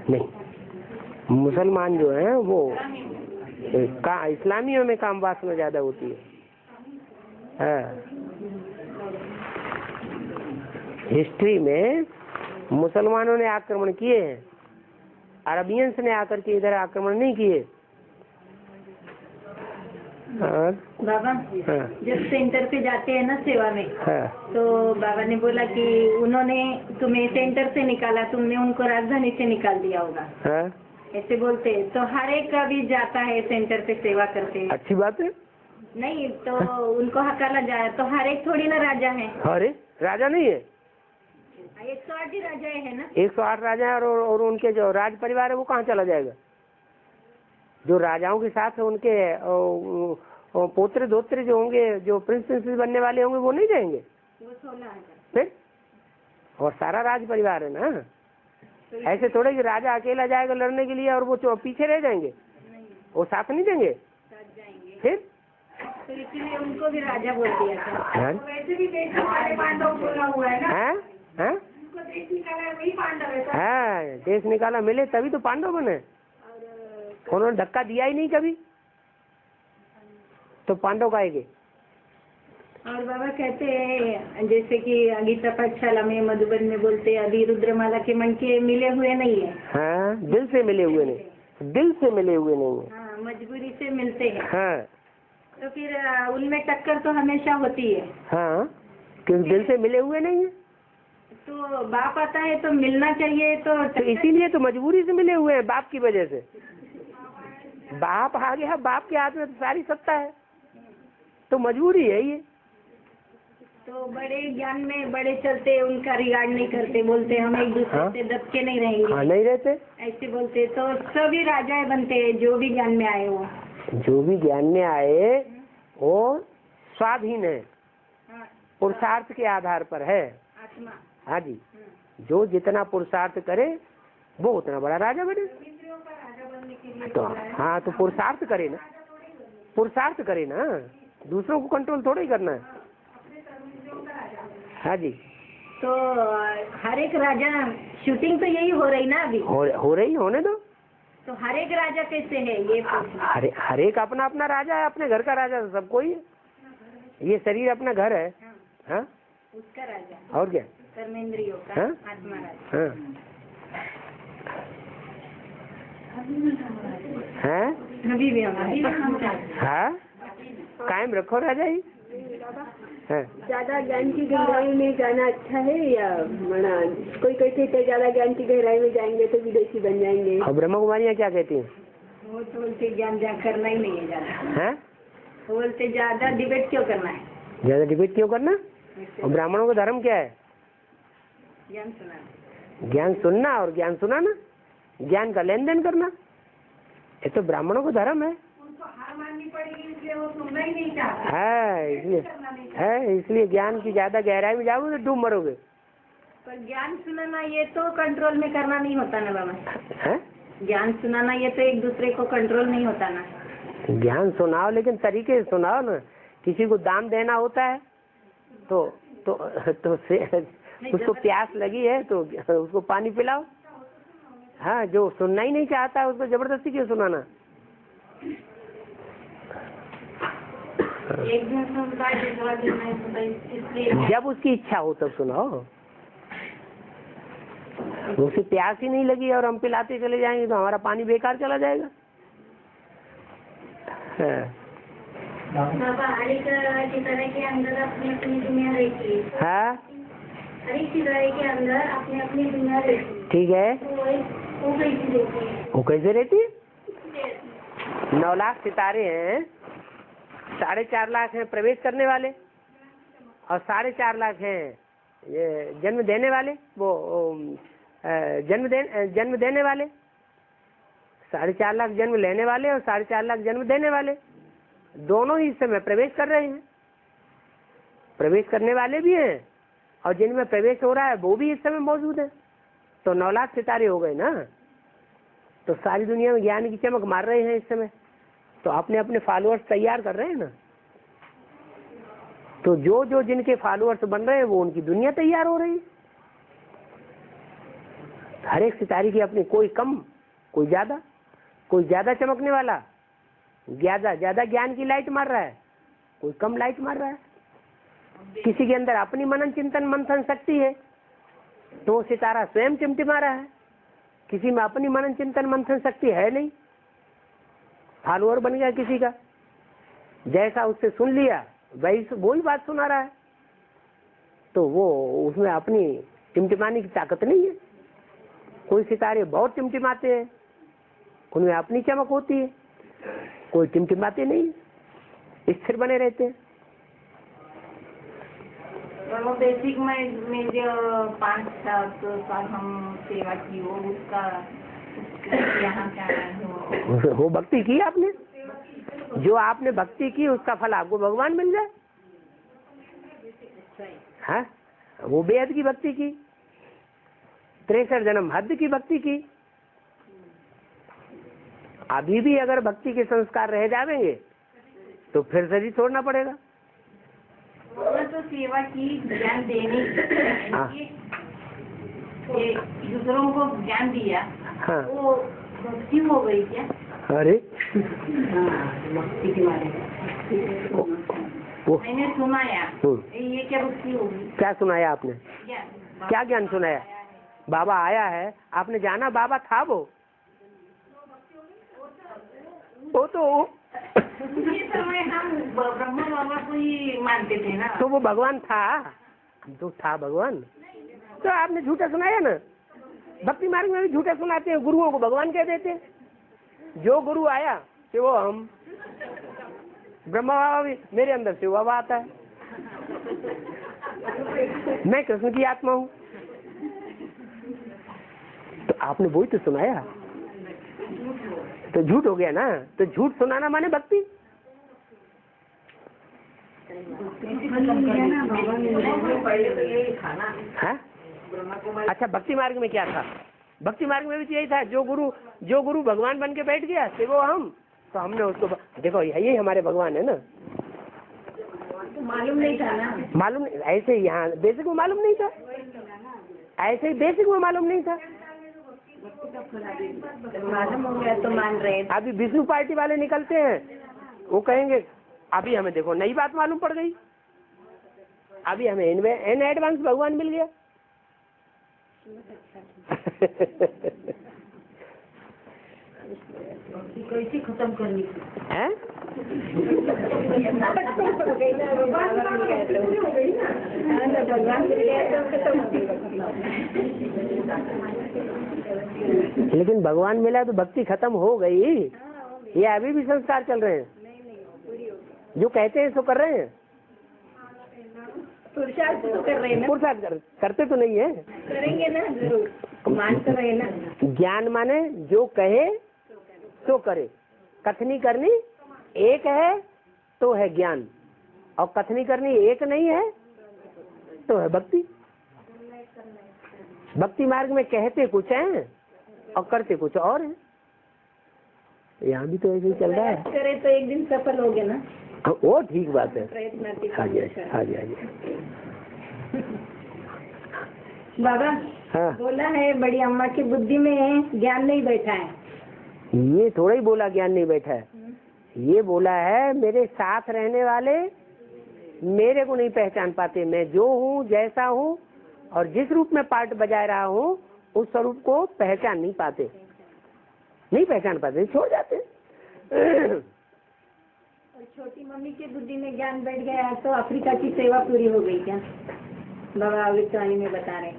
नहीं, मुसलमान जो है वो इस्लामियों में काम वासना ज्यादा होती है। हाँ, हिस्ट्री में मुसलमानों ने आक्रमण किए हैं, अरबियंस ने आकर के इधर आक्रमण नहीं किए। बाबा जब सेंटर पे जाते हैं ना सेवा में, तो बाबा ने बोला कि उन्होंने तुम्हें सेंटर से निकाला, तुमने उनको राजधानी से निकाल दिया होगा, ऐसे बोलते। तो हर एक अभी जाता है सेंटर पे सेवा करते। अच्छी बात है। नहीं तो उनको हकाला जाए तो हर एक थोड़ी ना राजा है। अरे राजा नहीं है, 108 ही राजा है ना। 108 राजा है, और उनके जो राज परिवार है वो कहाँ चला जाएगा? जो राजाओं के साथ है उनके पोत्र धोत्र जो होंगे, जो प्रिंस प्रिंसेस बनने वाले होंगे, वो नहीं जाएंगे? वो 16 फिर, और सारा राज परिवार है ना। तो ऐसे थोड़े कि राजा अकेला जाएगा लड़ने के लिए और वो पीछे रह जाएंगे, वो साथ नहीं देंगे। फिर तो इसलिए उनको भी राजा बोल दिया था। वैसे भी देश हमारे पांडव बोला हुआ है ना। उनको देश निकाला है, वही पांडव है। हाँ, देश निकाला मिले तभी तो पांडव बने, उन्होंने धक्का दिया ही नहीं कभी, तो पांडव काहेंगे। और बाबा कहते हैं जैसे कि गीता पाठशाला में मधुबन में बोलते हैं अभी रुद्रमाला के मन के मिले हुए नहीं है। हाँ, दिल से मिले हुए नहीं, दिल से मिले हुए नहीं है। हाँ, मजबूरी से मिलते हैं। हाँ, तो फिर उनमें टक्कर तो हमेशा होती है। हाँ, क्योंकि दिल से मिले हुए नहीं है। तो बाप आता है तो मिलना चाहिए, तो इसीलिए तो मजबूरी से मिले हुए हैं, बाप की वजह से। बाप आ गया, बाप के हाथ में तो सारी सत्ता है, तो मजबूरी है ये। तो बड़े ज्ञान में बड़े चलते उनका रिगार्ड नहीं करते, बोलते हम एक दूसरे हाँ? से दब के नहीं रहेंगे। हाँ, नहीं रहते, ऐसे बोलते तो सभी राजाएं बनते हैं जो भी ज्ञान में आए वो। जो भी ज्ञान में आए वो स्वाधीन है, हाँ, पुरुषार्थ के आधार पर है। आत्मा। हाँ जी, जो जितना पुरुषार्थ करे वो उतना बड़ा राजा बने। तो हाँ, तो पुरुषार्थ करे ना, पुरुषार्थ करे ना, दूसरों को कंट्रोल थोड़ा ही करना है। हाँ जी, तो हर एक राजा शूटिंग तो यही हो रही ना अभी, हो रही, होने दो। तो हर एक राजा कैसे है ये पूछना। हर एक अपना अपना राजा है, अपने घर का राजा तो सबको ही है। ये शरीर अपना घर है। हाँ, उसका राजा और क्या, कर्मेंद्रियों का। हाँ? आत्मा राजा। हाँ, हैं? अभी भी हमारा। हाँ, कायम रखो राजा ही। हाँ, ज्यादा ज्ञान की गहराई में जाना अच्छा है या मना? कोई कहते थे ज्यादा ज्ञान की गहराई में जाएंगे तो विदेशी बन जाएंगे। और ब्रह्म कुमारियाँ क्या कहती हैं? वो तो बोलते ज्ञान करना ही नहीं है ज्यादा। हैं? वो बोलते ज्यादा डिबेट क्यों करना है, ज्यादा डिबेट क्यों करना? और ब्राह्मणों का धर्म क्या है? ज्ञान सुना। ज्ञान सुनना और ज्ञान सुनाना, ज्ञान का लेन देन करना, ये तो ब्राह्मणों का धर्म है। उनको हार माननी पड़ेगी इसलिए वो सुनना ही नहीं चाहते। है, इसलिए ज्ञान की ज्यादा गहराई में जाओगे तो डूब मरोगे। पर ज्ञान सुनाना ये तो कंट्रोल में करना नहीं होता ना बाबा। है? ज्ञान सुनाना ये तो एक दूसरे को कंट्रोल नहीं होता ना। ज्ञान सुनाओ, लेकिन तरीके से सुनाओ ना। किसी को दाम देना होता है तो उसको प्यास लगी है तो उसको पानी पिलाओ। हाँ, जो सुनना ही नहीं चाहता उसको जबरदस्ती क्यों सुनाना? एक दिन सुनता है, दूसरा दिन नहीं सुनता, इसलिए जब उसकी इच्छा हो तब सुनाओ। उसे प्यास ही नहीं लगी और हम पिलाते चले जाएंगे तो हमारा पानी बेकार चला जाएगा। बाबा हर एक सितारे के अंदर अपनी अपनी दुनिया रहती है। हाँ, हर एक सितारे के अंदर अपनी अपनी दुनिया रहती है। ठीक है, वो कैसी रहती है? वो कैसे रहती है? 9 लाख सितारे हैं, 4.5 लाख हैं प्रवेश करने वाले और 4.5 लाख हैं ये जन्म देने वाले, वो जन्म देने वाले। 4.5 लाख जन्म लेने वाले और 4.5 लाख जन्म देने वाले, दोनों ही इस समय प्रवेश कर रहे हैं। प्रवेश करने वाले भी हैं और जिनमें प्रवेश हो रहा है वो भी इस समय मौजूद है। तो 9 लाख सितारे हो गए ना। तो सारी दुनिया में ज्ञान की चमक मार रहे हैं इस समय, तो अपने अपने फॉलोअर्स तैयार कर रहे हैं ना। तो जो जो जिनके फॉलोअर्स बन रहे हैं वो उनकी दुनिया तैयार हो रही है। हर एक सितारे की अपनी, कोई कम कोई ज्यादा चमकने वाला, ज्यादा ज्ञान की लाइट मार रहा है, कोई कम लाइट मार रहा है। किसी के अंदर अपनी मनन चिंतन मंथन शक्ति है तो वो सितारा स्वयं टिमटिमा रहा है। किसी में अपनी मनन चिंतन मंथन शक्ति है नहीं, फॉलोअर बन गया किसी का, जैसा उससे सुन लिया वही बात सुना रहा है, तो वो उसमें अपनी टिमटिमाने की ताकत नहीं है। कोई सितारे बहुत टिमटिमाते हैं, उनमें अपनी चमक होती है, कोई टिमटिमाते नहीं, स्थिर बने रहते हैं। वो बेसिक में जो 5-7 साल हम सेवा की वो उसका यहाँ क्या वो भक्ति की आपने, जो आपने भक्ति की उसका फल आपको भगवान मिल जाए। हाँ, वो बेहद की भक्ति की, 63 जन्म हद की भक्ति की। अभी भी अगर भक्ति के संस्कार रह जाएंगे तो फिर शरीर छोड़ना पड़ेगा। तो सेवा की, ज्ञान देने की, दूसरों को ज्ञान दिया। हाँ, वो भक्ति हो गई क्या? अरे भक्ति के बारे में मैंने सुनाया ये क्या भक्ति होगी? क्या सुनाया आपने? क्या ज्ञान सुनाया? बाबा आया है, आपने जाना बाबा था वो तो ये समय हम ब्रह्मा बाबा को ही मानते थे ना। तो वो भगवान था, तो था भगवान। तो आपने झूठा सुनाया ना। भक्ति मार्ग में भी झूठा सुनाते हैं, गुरुओं को भगवान कह देते हैं। जो गुरु आया कि वो हम ब्रह्मा बाबा भी मेरे अंदर से बाबा आता है, मैं कृष्ण की आत्मा हूँ। तो आपने वही तो सुनाया, तो झूठ हो गया ना। तो झूठ सुनाना माने भक्ति। है? अच्छा, भक्ति मार्ग में क्या था? भक्ति मार्ग में भी यही था, जो गुरु भगवान बन के बैठ गया कि वो हम, तो हमने उसको देखो यही हमारे भगवान है ना। मालूम नहीं था ना। मालूम नहीं, ऐसे ही यहाँ बेसिक में मालूम नहीं था, ऐसे ही बेसिक में मालूम नहीं था। मालूम हो गया तो मान रहे। अभी विष्णु पार्टी वाले निकलते हैं, वो कहेंगे अभी हमें देखो नई बात मालूम पड़ गई, अभी हमें इन एडवांस भगवान मिल गया। कैसे खत्म करनी है? लेकिन भगवान मिला तो भक्ति खत्म हो गई। ये अभी भी संस्कार चल रहे हैं, जो कहते हैं सो कर रहे हैं। पुरुषार्थ तो कर रहे हैं ना। पुरुषार्थ करते तो नहीं है, करेंगे ना जरूर, मान तो रहे ना। ज्ञान माने जो कहे तो करे, कथनी करनी एक है तो है ज्ञान, और कथनी करनी एक नहीं है तो है भक्ति। भक्ति मार्ग में कहते कुछ हैं और करते कुछ और है। यहाँ भी तो ऐसे ही चल रहा है। करे तो एक दिन सफल हो गए ना। वो ठीक बात है। प्रयत्न। हाँ जी हाँ जी हाँ जी। बाबा हाँ, बोला है बड़ी अम्मा की बुद्धि में ज्ञान नहीं बैठा है। ये थोड़ा ही बोला ज्ञान नहीं बैठा है, ये बोला है मेरे साथ रहने वाले मेरे को नहीं पहचान पाते, मैं जो हूँ जैसा हूँ और जिस रूप में पार्ट बजा रहा हूँ उस स्वरूप को पहचान नहीं पाते, छोड़ जाते। और छोटी मम्मी की बुद्धि में ज्ञान बैठ गया तो अफ्रीका की सेवा पूरी हो गई क्या? बाबा अविष्वाणी में बता रहे।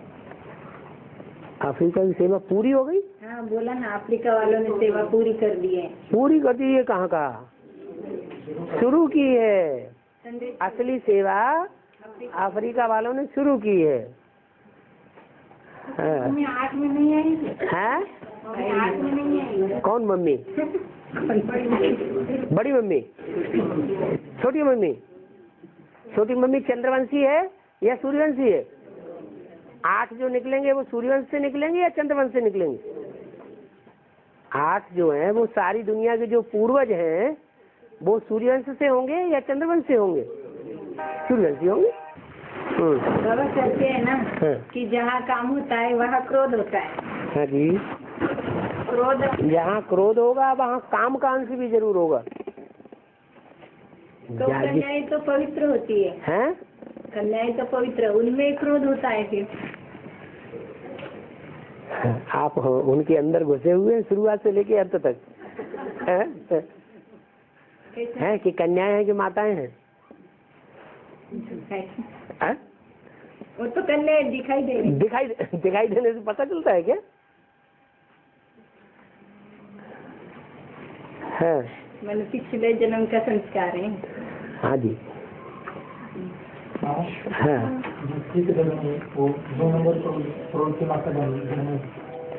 अफ्रीका की सेवा पूरी हो गई? हाँ बोला ना, अफ्रीका वालों ने सेवा पूरी कर दी है। पूरी कर दी है? कहाँ कहा? शुरू की है। असली सेवा अफ्रीका वालों ने शुरू की है। 8 में नहीं आई है? 8 में नहीं आई। कौन मम्मी? बड़ी मम्मी? छोटी मम्मी? छोटी मम्मी चंद्रवंशी है या सूर्यवंशी है? 8 जो निकलेंगे वो सूर्यवंश से निकलेंगे या चंद्रवंश से निकलेंगे? 8 जो है वो सारी दुनिया के जो पूर्वज हैं वो सूर्यवंश से होंगे या चंद्रवंश से होंगे? सूर्यवंशी होंगे। बाबा कहते हैं ना कि जहाँ काम होता है वहाँ क्रोध होता है। हाँ जी। क्रोध, जहाँ क्रोध होगा वहाँ काम का अंश भी जरूर होगा। तो कन्याएं तो पवित्र होती है। हैं? कन्याएं तो पवित्र, उनमें क्रोध होता है। फिर आप उनके अंदर घुसे हुए हैं शुरुआत से लेके अंत तक हैं कि कन्याएं हैं कि माताएं हैं? वो तो कन्याएं दिखाई देने से पता चलता है क्या? है मैंने पिछले जन्म का संस्कार है। हाँ जी। हाँ, ठीक है। वो 2 नंबर प्रवृत्ति मात्र धर्म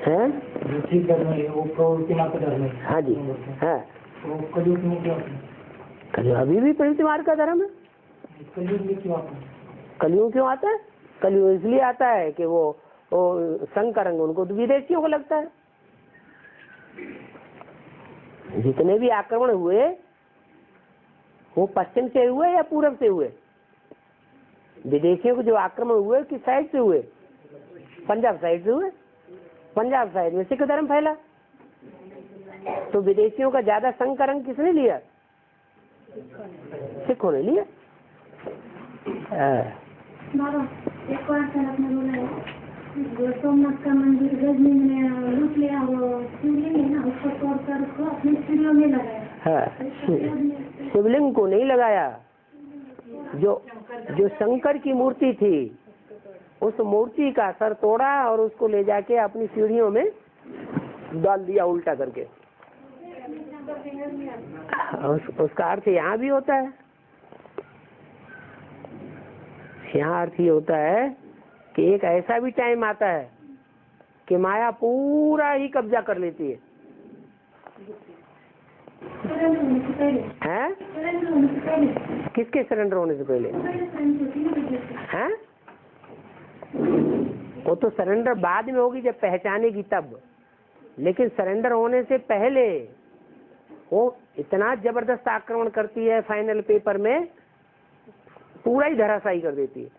है, जो ठीक धर्म है वो प्रवृत्ति मात्र धर्म है। हाँ जी। है वो कलयुग में क्या? कलयुग अभी भी प्रवृत्ति मार्ग का धर्म है। कलयुग में क्यों आता है? कलयुग क्यों आता है? कलयुग इसलिए आता है कि वो संग का रंग उनको तो विदेशियों को लगता है। जितने भी आक्रमण हुए वो पश्चिम से हुए या पूरब से हुए? विदेशियों के जो आक्रमण हुए किस साइड से हुए? पंजाब साइड से हुए। पंजाब साइड में सिख धर्म फैला, तो विदेशियों का ज्यादा संग का रंग किसने लिया? सिखों ने लिया। बाबा एक और सर आपने बोला है जो सोमनाथ का मंदिर गजनी में लूट लिया, वो शिवलिंग है ना, उसको तोड़कर उसको अपने सीढ़ियों में लगाया। शिवलिंग को नहीं लगाया, जो शंकर की मूर्ति थी उस मूर्ति का सर तोड़ा और उसको ले जाके अपनी सीढ़ियों में डाल दिया उल्टा करके। उसका अर्थ यहाँ भी होता है, यहाँ अर्थ ये होता है कि एक ऐसा भी टाइम आता है कि माया पूरा ही कब्जा कर लेती है। हैं? किसके सरेंडर होने से पहले? हैं? वो तो सरेंडर बाद में होगी जब पहचानेगी तब, लेकिन सरेंडर होने से पहले वो इतना जबरदस्त आक्रमण करती है, फाइनल पेपर में पूरा ही धराशायी कर देती है।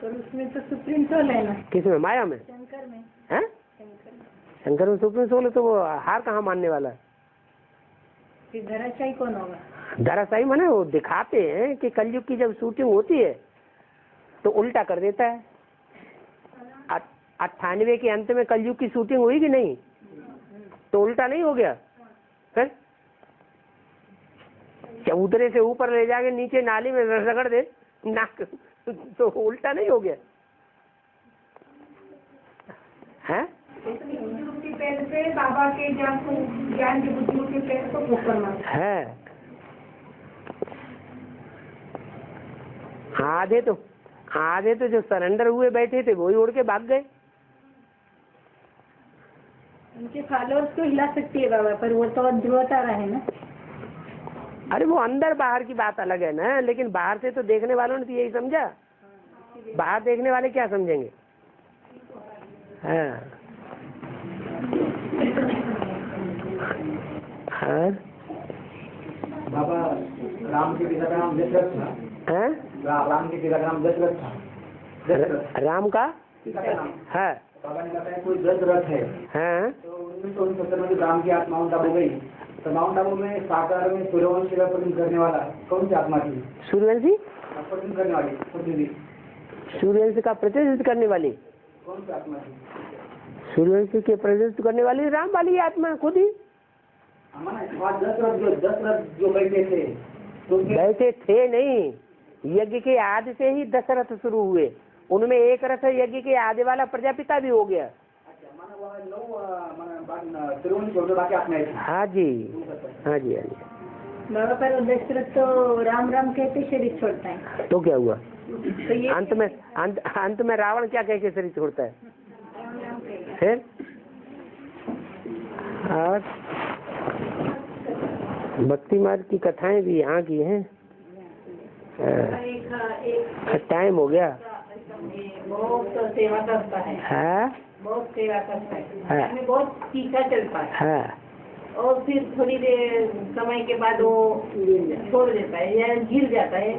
तो उसमें तो सुप्रीम सोल है ना? किसमें? माया में? शंकर में। हैं? शंकर में सुप्रीम सोल है, तो वो हार कहाँ मानने वाला है? फिर धराशायी कौन होगा? धराशायी माने वो दिखाते हैं कि कलयुग की जब शूटिंग होती है तो उल्टा कर देता है। 98 के अंत में कलयुग की शूटिंग हुई कि नहीं, तो उल्टा नहीं हो गया? फिर चबूतरे से ऊपर ले जाके नीचे नाली में रगड़ दे नाक, तो उल्टा नहीं हो गया? हैं? पैर पे बाबा के ज्ञान की बुद्धि के पैर को ठोकर मारा है। आधे तो जो सरेंडर हुए बैठे थे वही उड़ के भाग गए। उनके फॉलोअर्स को हिला सकती है बाबा, पर वो तो ध्रुवतारा है ना। अरे वो अंदर बाहर की बात अलग है ना, लेकिन बाहर से तो देखने वालों ने तो यही समझा, बाहर देखने वाले क्या समझेंगे? हाँ हाँ। बाबा राम के पिता का नाम दशरथ था। हैं? राम के पिता का नाम दशरथ था। राम का पिता का नाम है? बाबा ने बताया कोई दशरथ है। हैं? तो 1969 में राम की आत्मा माउंट आबू गई, तो माउंट आबू में साकार में सूर्यवंशी का प्रतिनिधित्व करने वाला कौन सी आत्मा थी? सूर्यवंशी प्रतिनिधित्व करने वाली प्रतिनिधि सूर्यवंशी का प्रतिनिधित्व करने वाली कौन सी आत्मा थी? सूर्यवंशी के प्रतिनिधित्व करने वाली राम वाली आत्मा खुद ही। दशरथ जो बैठे थे तो बैठे थे नहीं, यज्ञ के आदि से ही 10 रथ शुरू हुए, उनमें एक रथ यज्ञ के आदि वाला प्रजापिता भी हो गया। हाँ जी हाँ जी हाँ जी। बाबा पर दशरथ तो राम राम कहते शरीर छोड़ता है, तो क्या हुआ? तो ये अंत में रावण क्या कह के शरीर छोड़ता है? फिर और भक्ति मार्ग की कथाएं भी यहाँ की हैं। टाइम हो गया। बहुत सेवा करता है। हाँ बहुत सेवा करता हाँ। है, बहुत तीखा चलता है। हाँ। और फिर थोड़ी देर समय के बाद वो छोड़ देता है या गिर जाता है,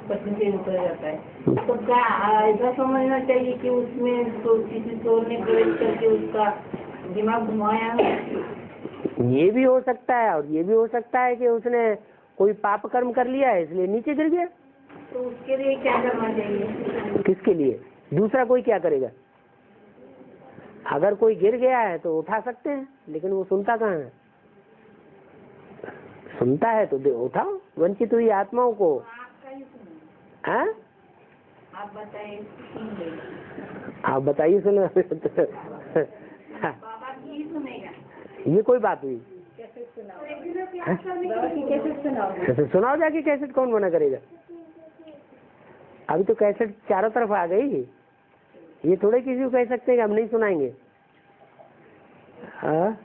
पत्नी से उतर जाता है। तो क्या ऐसा समझना चाहिए कि उसमें तो किसी चोर ने प्रवेश करके उसका दिमाग घुमाया? ये भी हो सकता है, और ये भी हो सकता है कि उसने कोई पाप कर्म कर लिया है इसलिए नीचे गिर गया। तो उसके लिए क्या करना चाहिए? किसके लिए? दूसरा कोई क्या करेगा? अगर कोई गिर गया है तो उठा सकते हैं, लेकिन वो सुनता कहाँ है? सुनता है तो उठाओ वंचित हुई आत्माओं को। हाँ आप बताइए। आप बताइए। सुनो बाबा की सुनेगा। ये कोई बात हुई? कैसे सुनाओ? कैसे सुनाओ? सुनाओ जाके, कैसेट कौन मना करेगा? अभी तो कैसेट चारों तरफ आ गई, ये थोड़े किसी को कह सकते हैं कि हम नहीं सुनाएंगे। हाँ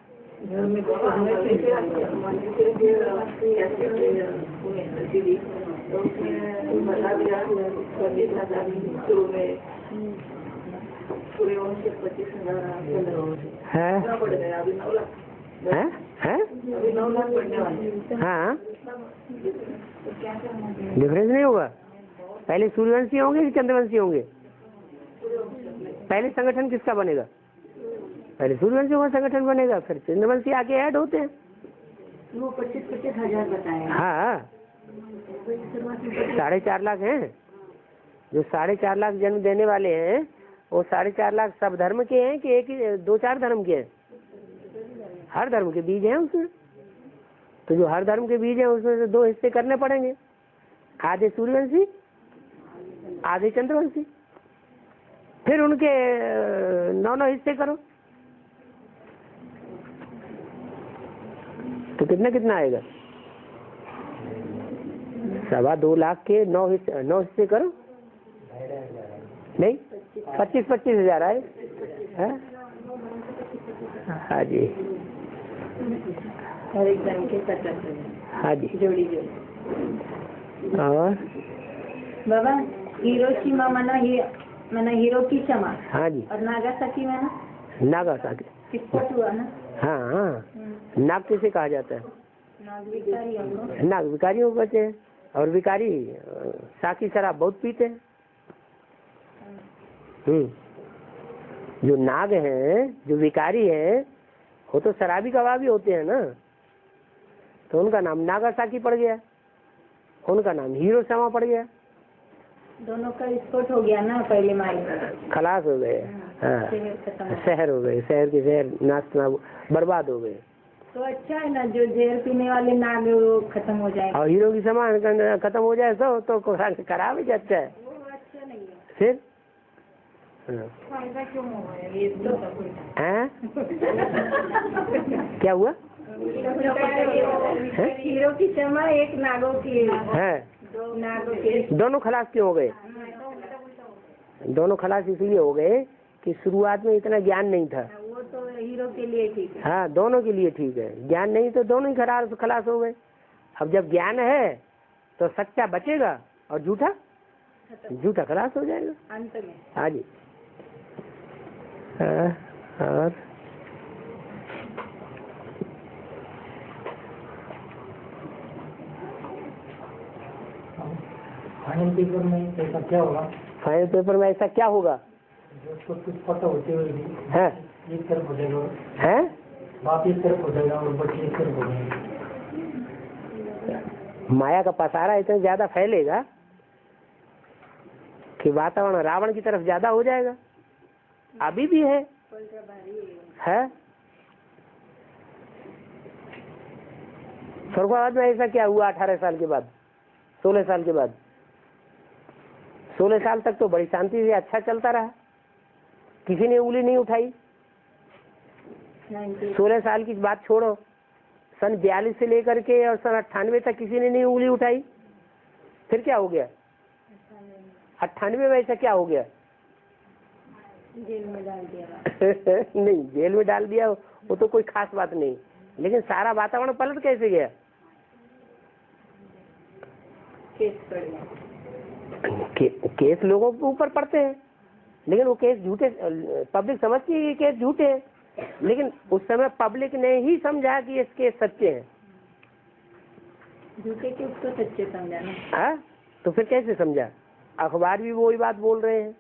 हाँ, डिफरेंस नहीं होगा। पहले सूर्यवंशी होंगे कि चंद्रवंशी होंगे? पहले संगठन किसका बनेगा? पहले सूर्यवंशी का संगठन बनेगा, फिर चंद्रवंशी आके ऐड होते हैं। वो 25,000 बताए। हाँ 4.5 लाख हैं, जो 4.5 लाख जन्म देने वाले हैं वो 4.5 लाख सब धर्म के हैं कि एक ही 2-4 धर्म के हैं? हर धर्म के बीज हैं उसमें। तो जो हर धर्म के बीज हैं उसमें से 2 हिस्से करने पड़ेंगे, आधे सूर्यवंशी आधे चंद्रवंशी। फिर उनके 9 हिस्से करो तो कितना आएगा? 2.25 लाख के 9 हिस्से करो, नहीं 25 हजार आए। हाँ जी, हर एक धर्म के 50। हाँ जी, जोड़ी। और बाबा हिरोशिमा माना हिरोशिमा। हाँ जी, और नागासाकी माना नागासाकी विस्फोट हुआ ना। हाँ, नाग किसे कहा जाता है? नाग विकारी हम लोग। नाग विकारियों को कहते हैं। और विकारी साकी शराब बहुत पीते हैं। जो नाग हैं, जो विकारी हैं, वो तो शराबी कबाबी होते हैं ना, तो उनका नाम नागासाकी पड़ गया, उनका नाम हिरोशिमा पड़ गया। दोनों का विस्फोट हो गया ना, पहले मारे खलास हो गए। हाँ, शहर हो गए, शहर के शहर नाचना बर्बाद हो गए। तो अच्छा है ना, जो जहर पीने वाले नाग वो खत्म हो जाए। और हीरो की सामान खत्म हो जाए तो खराब ही जाता है। वो अच्छा नहीं है। फिर फायदा क्यों हुआ है ये तो? हैं? क्या हुआ? हीरो की क्षमा एक नागों की है। दो नागों के दोनों खलास क्यों हो गए? दोनों खलास इसलिए हो गए कि शुरुआत में इतना ज्ञान नहीं था। वो तो हीरो के लिए ठीक है। हाँ, दोनों के लिए ठीक है। ज्ञान नहीं तो दोनों ही खलास हो गए। अब जब ज्ञान है तो सच्चा बचेगा और झूठा खलास हो जाएगा अंत में। हाँ जी। और फाइनल पेपर में ऐसा क्या होगा? फाइनल पेपर में ऐसा क्या होगा? जो कुछ पता होते हुए भी है एक तरफ हो जाएगा, हैं? बाप एक तरफ हो जाएगा और बच्चे एक तरफ हो जाएंगे। माया का पसारा इतना ज्यादा फैलेगा कि वातावरण रावण की तरफ ज्यादा हो जाएगा। अभी भी है स्वर्गवाद में ऐसा क्या हुआ? 18 साल के बाद, 16 साल के बाद, 16 साल तक तो बड़ी शांति से अच्छा चलता रहा, किसी ने उंगली नहीं उठाई। 16 साल की बात छोड़ो, सन 42 से लेकर के और सन 98 तक किसी ने नहीं उंगली उठाई। फिर क्या हो गया? 98 में ऐसा क्या हो गया? जेल में डाल दिया। नहीं, जेल में डाल दिया वो तो कोई खास बात नहीं, लेकिन सारा वातावरण पलट कैसे गया? केस पड़ गया। केस लोगों के ऊपर पड़ते हैं, लेकिन वो केस झूठे, पब्लिक समझती है कि केस झूठे हैं, लेकिन उस समय पब्लिक ने ही समझा कि ये केस सच्चे हैं। झूठे के उसको सच्चे समझा ना। हाँ, तो फिर कैसे समझा? अखबार भी वही बात बोल रहे हैं,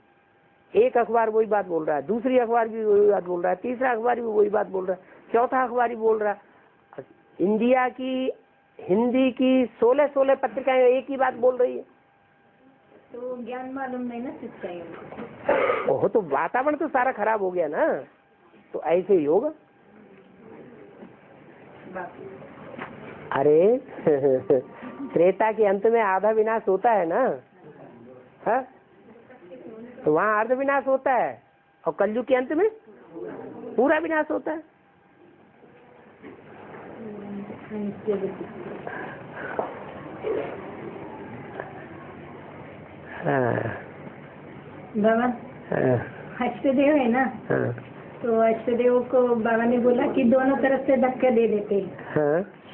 एक अखबार वही बात बोल रहा है, दूसरी अखबार भी वही बात बोल रहा है, तीसरा अखबार भी वही बात बोल रहा है, चौथा अखबार भी बोल रहा है। इंडिया की हिंदी की 16 पत्रिकाएं एक ही बात बोल रही है। तो ज्ञान मालूम नहीं ना सच्चाई। वो तो वातावरण तो सारा खराब हो गया ना, तो ऐसे ही होगा। अरे त्रेता के अंत में आधा विनाश होता है ना, है? तो वहाँ अर्ध विनाश होता है, और कलयुग के अंत में पूरा विनाश होता है। बाबा अष्टदेव है ना, तो अष्टदेव को बाबा ने बोला कि दोनों तरफ से धक्के दे देते।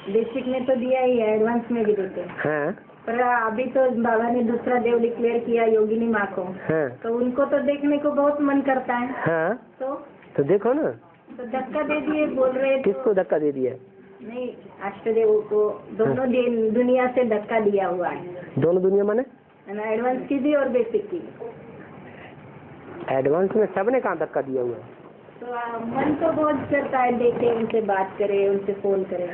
बेसिक में तो दिया ही है, एडवांस में भी देते। पर अभी तो बाबा ने दूसरा देव डिक्लेयर किया, योगिनी माँ को। तो उनको तो देखने को बहुत मन करता है। तो देखो ना, तो धक्का दे दिए बोल रहे। किसको धक्का दे दिया? नहीं, अष्टदेव को दोनों दुनिया से धक्का दिया हुआ है। दोनों दुनिया माने एडवांस की भी और बेसिक की। एडवांस में सबने कहाँ धक्का दिया हुआ है? तो मन तो बहुत करता है, देखे, उनसे बात करे, उनसे फोन करे।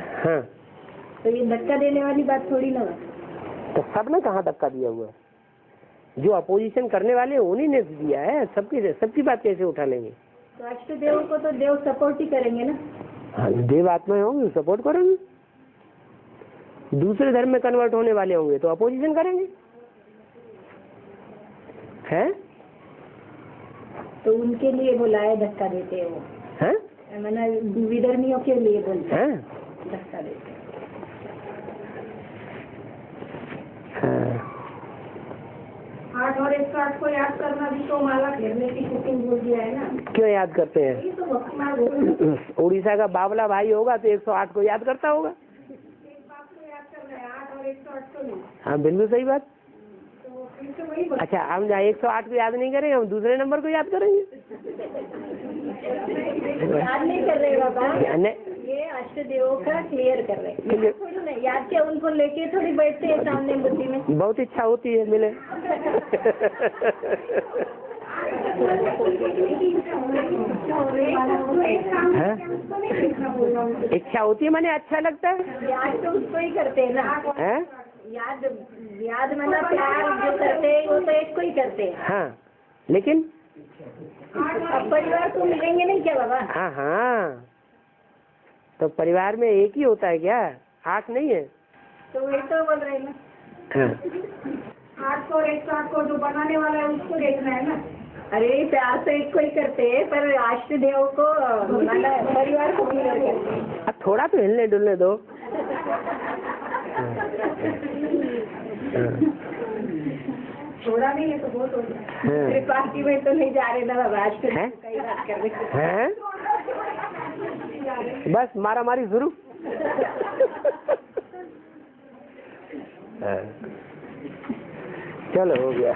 तो ये धक्का देने वाली बात थोड़ी ना। तो सबने कहाँ धक्का दिया हुआ है? जो अपोजिशन करने वाले हैं उन्हीं ने दिया है, सबकी बात कैसे उठा लेंगे? तो अष्ट देव को तो देव सपोर्ट ही करेंगे ना। हाँ, देव आत्माएं होंगे सपोर्ट करेंगे, दूसरे धर्म में कन्वर्ट होने वाले होंगे तो अपोजिशन करेंगे, हैं? तो उनके लिए बुलाए धक्का देते हैं वो, हैं? मैंने विधर्मियों के लिए बोलते हैं? धक्का देते। हाँ। 8 और 108 को याद करना भी तो माला घेरने की कुकिंग बोल दिया है ना। क्यों याद करते हैं? ये तो भक्ति मार्ग उड़ीसा का बाबला भाई होगा तो 108 को याद करता होगा। एक बात को याद करना है, 8 और 108 को नहीं। हाँ बिल्कुल सही बात। तो फिर से वही अच्छा, हम 108 को याद नहीं करेंगे, हम दूसरे नंबर को याद करेंगे। याद नहीं कर रहे बाबा, नहीं, ये अष्ट देवों का क्लियर कर रहे हैं, थोड़ी ना याद क्या उनको लेके थोड़ी बैठते हैं सामने बुद्धि में। बहुत इच्छा होती है मिले। इच्छा होती है माने अच्छा लगता है। याद तो उसको ही करते हैं ना, हैं? याद माना प्यार जो करते हैं वो तो एक को ही करते हैं। हाँ, लेकिन अब परिवार को मिलेंगे नहीं क्या बाबा? हाँ हाँ, तो परिवार में एक ही होता है क्या, 8 नहीं है? तो वही तो बोल रहे हैं ना, हाँ। 8 को 108 को जो बनाने वाला है उसको देखना है ना। अरे प्यार तो एक को ही करते हैं, पर अष्ट देव को परिवार को क्लियर करते हैं। अब थोड़ा तो हिलने डुलने दो। थोड़ा नहीं है तो बहुत हो गया। पार्टी में तो नहीं जा रहे ना बाबा, आज तो कई बात कर रहे हैं? बस मारा मारी शुरू। चलो हो गया।